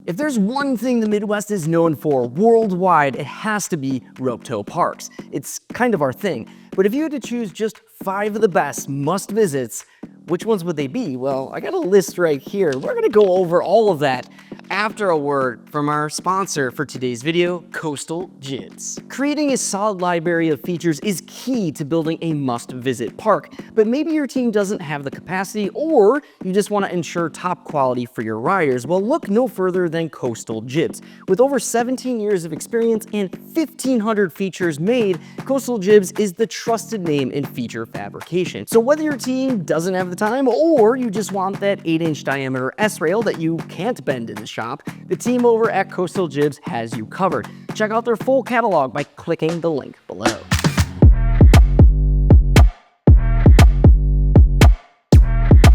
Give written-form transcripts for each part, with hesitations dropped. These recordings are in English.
If there's one thing the Midwest is known for worldwide, it has to be rope-tow parks. It's kind of our thing. But if you had to choose just 5 of the best must-visits, which ones would they be? Well, I got a list right here. We're gonna go over all of that after a word from our sponsor for today's video, Coastal Jibs. Creating a solid library of features is key to building a must-visit park, but maybe your team doesn't have the capacity or you just want to ensure top quality for your riders. Well, look no further than Coastal Jibs. With over 17 years of experience and 1,500 features made, Coastal Jibs is the trusted name in feature fabrication. So whether your team doesn't have the time or you just want that 8-inch diameter S-rail that you can't bend in the shop, the team over at Coastal Jibs has you covered. Check out their full catalog by clicking the link below.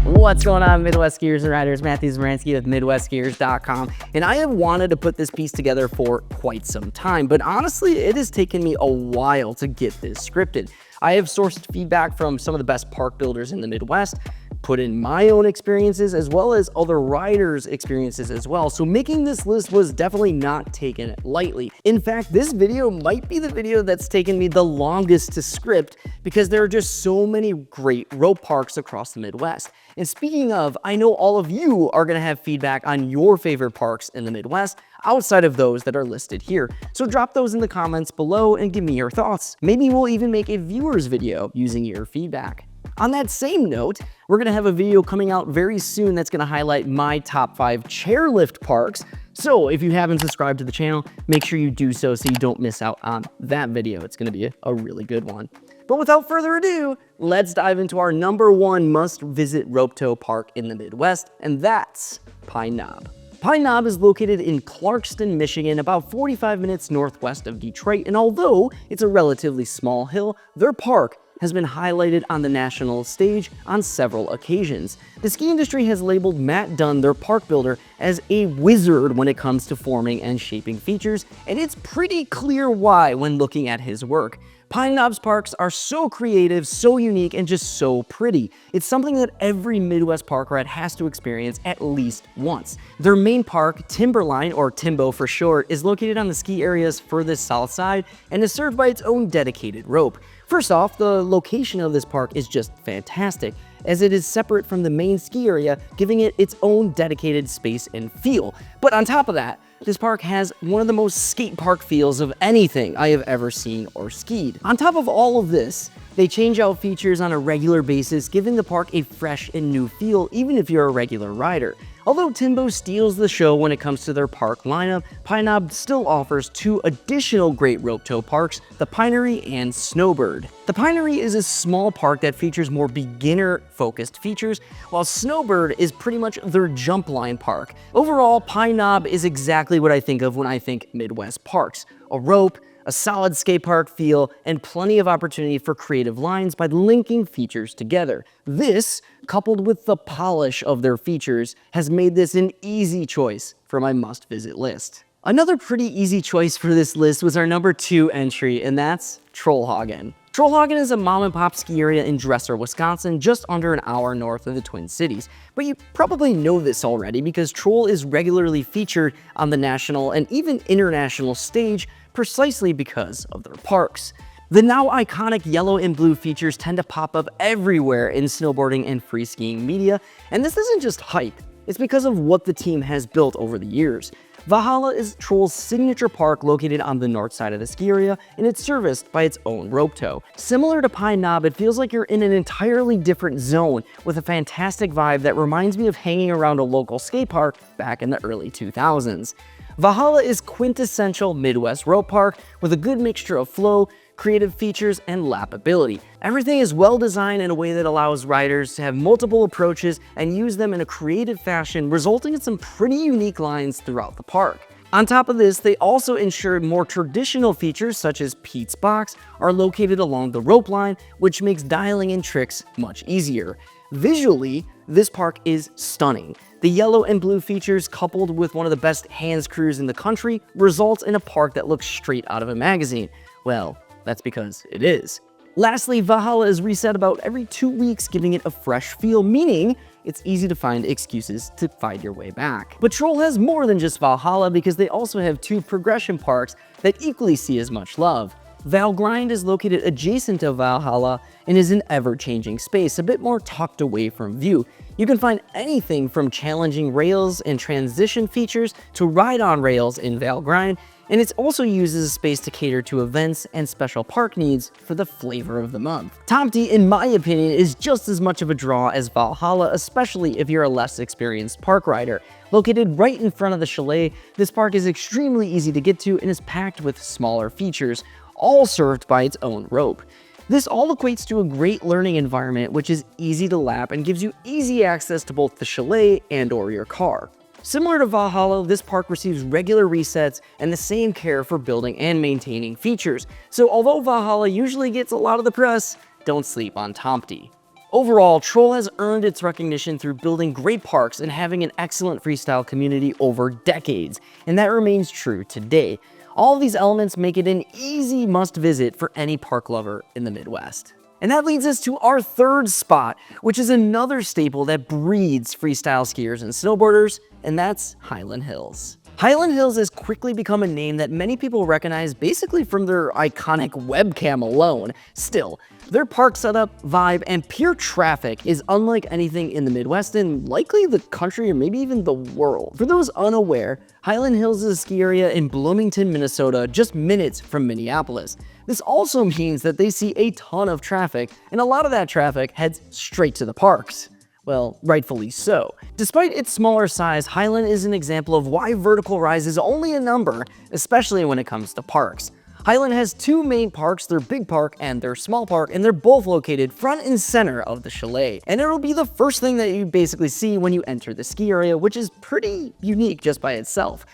What's going on, Midwest skiers and riders? Matthew Zmaransky with MidwestSkiers.com, and I have wanted to put this piece together for quite some time, but honestly, it has taken me a while to get this scripted. I have sourced feedback from some of the best park builders in the Midwest, put in my own experiences as well as other riders' experiences as well. So making this list was definitely not taken lightly. In fact, this video might be the video that's taken me the longest to script because there are just so many great rope parks across the Midwest. And speaking of, I know all of you are gonna have feedback on your favorite parks in the Midwest outside of those that are listed here. So drop those in the comments below and give me your thoughts. Maybe we'll even make a viewer's video using your feedback. On that same note, we're gonna have a video coming out very soon that's gonna highlight my top 5 chairlift parks. So if you haven't subscribed to the channel, make sure you do so you don't miss out on that video. It's gonna be a really good one. But without further ado, let's dive into our #1 must-visit rope-tow park in the Midwest, and that's Pine Knob. Pine Knob is located in Clarkston, Michigan, about 45 minutes northwest of Detroit, and although it's a relatively small hill, their park has been highlighted on the national stage on several occasions. The ski industry has labeled Matt Dunn, their park builder, as a wizard when it comes to forming and shaping features, and it's pretty clear why when looking at his work. Pine Knob's parks are so creative, so unique, and just so pretty. It's something that every Midwest park rat has to experience at least once. Their main park, Timberline, or Timbo for short, is located on the ski area's furthest south side and is served by its own dedicated rope. First off, the location of this park is just fantastic, as it is separate from the main ski area, giving it its own dedicated space and feel. But on top of that, this park has one of the most skate park feels of anything I have ever seen or skied. On top of all of this, they change out features on a regular basis, giving the park a fresh and new feel, even if you're a regular rider. Although Timbo steals the show when it comes to their park lineup, Pine Knob still offers 2 additional great rope-tow parks, the Pinery and Snowbird. The Pinery is a small park that features more beginner-focused features, while Snowbird is pretty much their jump line park. Overall, Pine Knob is exactly what I think of when I think Midwest parks: a rope, a solid skate park feel, and plenty of opportunity for creative lines by linking features together. This, coupled with the polish of their features, has made this an easy choice for my must-visit list. Another pretty easy choice for this list was our #2 entry, and that's Trollhagen. Trollhagen is a mom-and-pop ski area in Dresser, Wisconsin, just under an hour north of the Twin Cities. But you probably know this already because Troll is regularly featured on the national and even international stage precisely because of their parks. The now iconic yellow and blue features tend to pop up everywhere in snowboarding and free skiing media, and this isn't just hype, it's because of what the team has built over the years. Valhalla is Troll's signature park located on the north side of the ski area, and it's serviced by its own rope tow. Similar to Pine Knob, it feels like you're in an entirely different zone with a fantastic vibe that reminds me of hanging around a local skate park back in the early 2000s. Valhalla is quintessential Midwest rope park with a good mixture of flow, creative features, and lappability. Everything is well designed in a way that allows riders to have multiple approaches and use them in a creative fashion, resulting in some pretty unique lines throughout the park. On top of this, they also ensured more traditional features such as Pete's Box are located along the rope line, which makes dialing in tricks much easier. Visually, this park is stunning. The yellow and blue features, coupled with one of the best hands crews in the country, results in a park that looks straight out of a magazine. Well, that's because it is. Lastly, Valhalla is reset about every 2 weeks, giving it a fresh feel, meaning it's easy to find excuses to find your way back. But Troll has more than just Valhalla because they also have 2 progression parks that equally see as much love. Valgrind is located adjacent to Valhalla and is an ever-changing space, a bit more tucked away from view. You can find anything from challenging rails and transition features to ride-on rails in Valgrind, and it also uses a space to cater to events and special park needs for the flavor of the month. Tomte, in my opinion, is just as much of a draw as Valhalla, especially if you're a less experienced park rider. Located right in front of the chalet, this park is extremely easy to get to and is packed with smaller features, all served by its own rope. This all equates to a great learning environment which is easy to lap and gives you easy access to both the chalet and/or your car. Similar to Valhalla, this park receives regular resets and the same care for building and maintaining features. So although Valhalla usually gets a lot of the press, don't sleep on Tomte. Overall, Troll has earned its recognition through building great parks and having an excellent freestyle community over decades, and that remains true today. All of these elements make it an easy must-visit for any park lover in the Midwest. And that leads us to our third spot, which is another staple that breeds freestyle skiers and snowboarders, and that's Highland Hills. Highland Hills has quickly become a name that many people recognize basically from their iconic webcam alone. Still, their park setup, vibe, and pure traffic is unlike anything in the Midwest and likely the country or maybe even the world. For those unaware, Highland Hills is a ski area in Bloomington, Minnesota, just minutes from Minneapolis. This also means that they see a ton of traffic, and a lot of that traffic heads straight to the parks. Well, rightfully so. Despite its smaller size, Highland is an example of why vertical rise is only a number, especially when it comes to parks. Highland has 2 main parks, their big park and their small park, and they're both located front and center of the chalet. And it'll be the first thing that you basically see when you enter the ski area, which is pretty unique just by itself.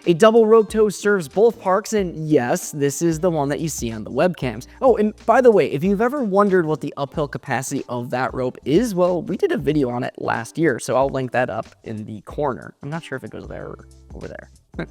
A double rope tow serves both parks, and yes, this is the one that you see on the webcams. Oh, and by the way, if you've ever wondered what the uphill capacity of that rope is, well, we did a video on it last year, so I'll link that up in the corner. I'm not sure if it goes there or over there.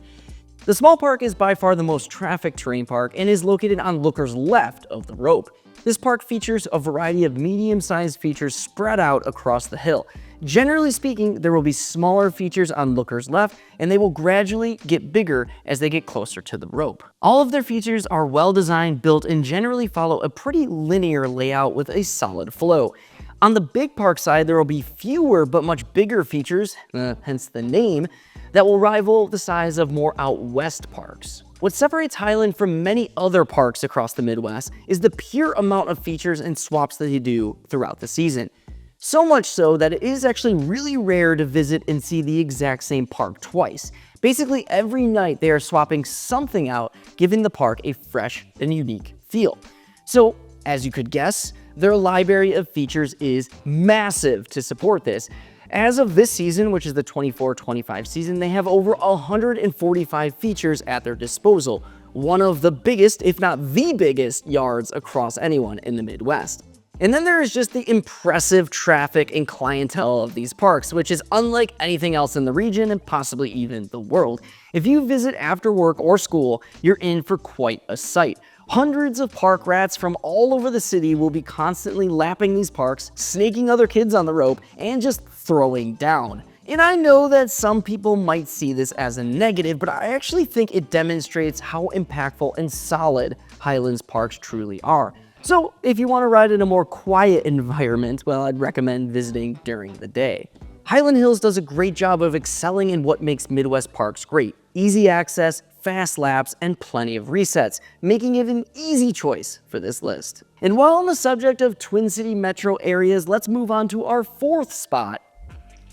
The small park is by far the most traffic terrain park and is located on Looker's left of the rope. This park features a variety of medium-sized features spread out across the hill. Generally speaking, there will be smaller features on Looker's left, and they will gradually get bigger as they get closer to the rope. All of their features are well designed, built, and generally follow a pretty linear layout with a solid flow. On the big park side, there will be fewer but much bigger features, hence the name, that will rival the size of more out west parks. What separates Highland from many other parks across the Midwest is the pure amount of features and swaps that they do throughout the season. So much so that it is actually really rare to visit and see the exact same park twice. Basically every night they are swapping something out, giving the park a fresh and unique feel. So, as you could guess, their library of features is massive to support this. As of this season, which is the 24-25 season, they have over 145 features at their disposal, one of the biggest, if not the biggest, yards across anyone in the Midwest. And then there is just the impressive traffic and clientele of these parks, which is unlike anything else in the region and possibly even the world. If you visit after work or school, you're in for quite a sight. Hundreds of park rats from all over the city will be constantly lapping these parks, snaking other kids on the rope, and just throwing down. And I know that some people might see this as a negative, but I actually think it demonstrates how impactful and solid Highlands parks truly are. So if you want to ride in a more quiet environment, well, I'd recommend visiting during the day. Highland Hills does a great job of excelling in what makes Midwest parks great: easy access, fast laps, and plenty of resets, making it an easy choice for this list. And while on the subject of Twin City metro areas, let's move on to our 4th spot,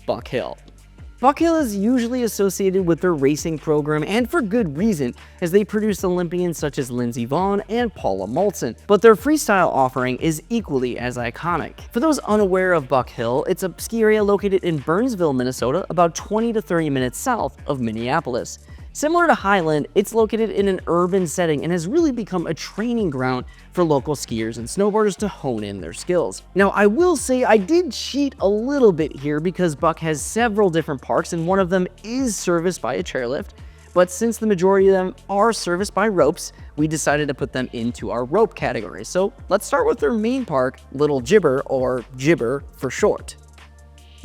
Buck Hill. Buck Hill is usually associated with their racing program, and for good reason, as they produce Olympians such as Lindsey Vonn and Paula Moulton, but their freestyle offering is equally as iconic. For those unaware of Buck Hill, it's a ski area located in Burnsville, Minnesota, about 20 to 30 minutes south of Minneapolis. Similar to Highland, it's located in an urban setting and has really become a training ground for local skiers and snowboarders to hone in their skills. Now, I will say I did cheat a little bit here because Buck has several different parks and one of them is serviced by a chairlift, but since the majority of them are serviced by ropes, we decided to put them into our rope category. So let's start with their main park, Little Gibber, or Gibber for short.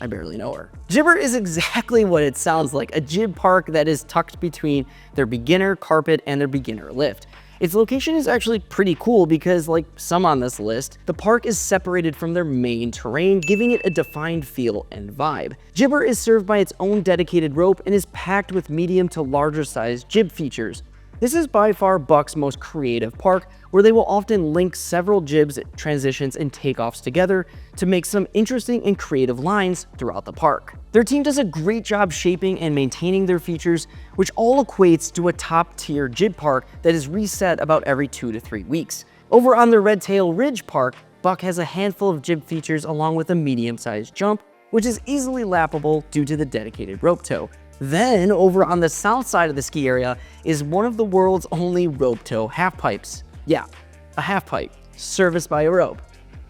I barely know her. Gibber is exactly what it sounds like, a jib park that is tucked between their beginner carpet and their beginner lift. Its location is actually pretty cool because, like some on this list, the park is separated from their main terrain, giving it a defined feel and vibe. Gibber is served by its own dedicated rope and is packed with medium to larger sized jib features. This is by far Buck's most creative park, where they will often link several jibs, transitions, and takeoffs together to make some interesting and creative lines throughout the park. Their team does a great job shaping and maintaining their features, which all equates to a top-tier jib park that is reset about every 2 to 3 weeks. Over on the Red Tail Ridge Park, Buck has a handful of jib features along with a medium-sized jump, which is easily lappable due to the dedicated rope tow. Then, over on the south side of the ski area is one of the world's only rope tow half pipes. Yeah, a half pipe, serviced by a rope.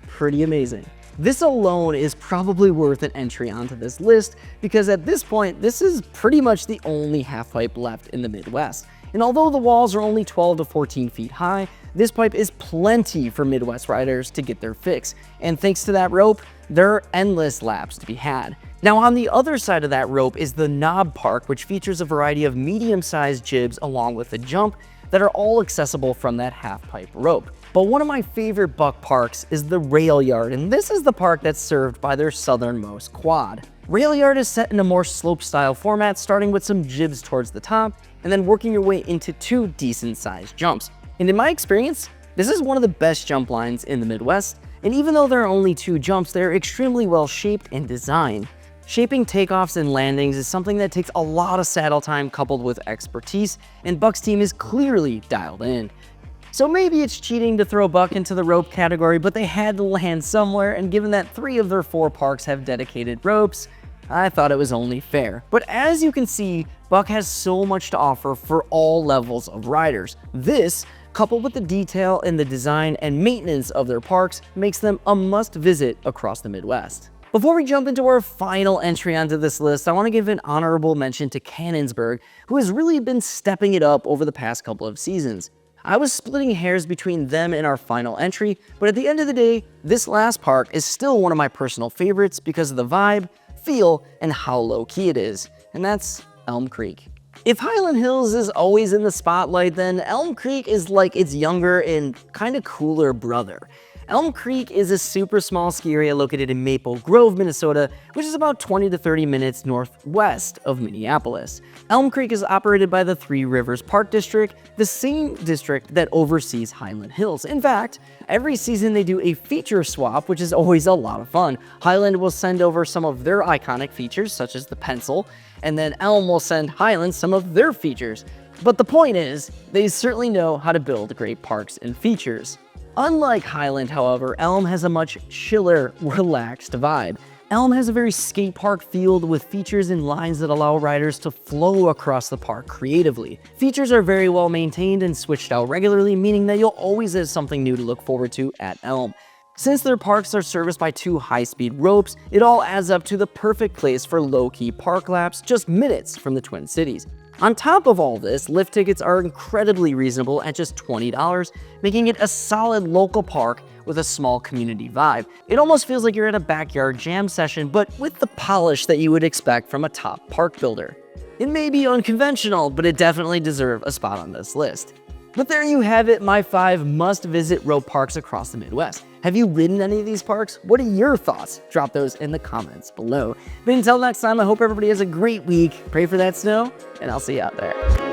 Pretty amazing. This alone is probably worth an entry onto this list because at this point, this is pretty much the only half pipe left in the Midwest. And although the walls are only 12 to 14 feet high, this pipe is plenty for Midwest riders to get their fix. And thanks to that rope, there are endless laps to be had. Now on the other side of that rope is the Knob Park, which features a variety of medium-sized jibs along with a jump that are all accessible from that half-pipe rope. But one of my favorite Buck parks is the Rail Yard, and this is the park that's served by their southernmost quad. Rail Yard is set in a more slope-style format, starting with some jibs towards the top, and then working your way into 2 decent-sized jumps. And in my experience, this is one of the best jump lines in the Midwest, and even though there are only 2 jumps, they're extremely well shaped and designed. Shaping takeoffs and landings is something that takes a lot of saddle time coupled with expertise, and Buck's team is clearly dialed in. So maybe it's cheating to throw Buck into the rope category, but they had to land somewhere, and given that 3 of their 4 parks have dedicated ropes, I thought it was only fair. But as you can see, Buck has so much to offer for all levels of riders. This, coupled with the detail in the design and maintenance of their parks, makes them a must visit across the Midwest. Before we jump into our final entry onto this list, I want to give an honorable mention to Canonsburg, who has really been stepping it up over the past couple of seasons. I was splitting hairs between them and our final entry, but at the end of the day, this last park is still one of my personal favorites because of the vibe, feel, and how low-key it is, and that's Elm Creek. If Highland Hills is always in the spotlight, then Elm Creek is like its younger and kind of cooler brother. Elm Creek is a super small ski area located in Maple Grove, Minnesota, which is about 20 to 30 minutes northwest of Minneapolis. Elm Creek is operated by the Three Rivers Park District, the same district that oversees Highland Hills. In fact, every season they do a feature swap, which is always a lot of fun. Highland will send over some of their iconic features, such as the pencil, and then Elm will send Highland some of their features. But the point is, they certainly know how to build great parks and features. Unlike Highland, however, Elm has a much chiller, relaxed vibe. Elm has a very skate park feel with features and lines that allow riders to flow across the park creatively. Features are very well maintained and switched out regularly, meaning that you'll always have something new to look forward to at Elm. Since their parks are serviced by 2 high-speed ropes, it all adds up to the perfect place for low-key park laps just minutes from the Twin Cities. On top of all this, lift tickets are incredibly reasonable at just $20, making it a solid local park with a small community vibe. It almost feels like you're at a backyard jam session, but with the polish that you would expect from a top park builder. It may be unconventional, but it definitely deserves a spot on this list. But there you have it, my 5 must-visit rope parks across the Midwest. Have you ridden any of these parks? What are your thoughts? Drop those in the comments below. But until next time, I hope everybody has a great week. Pray for that snow, and I'll see you out there.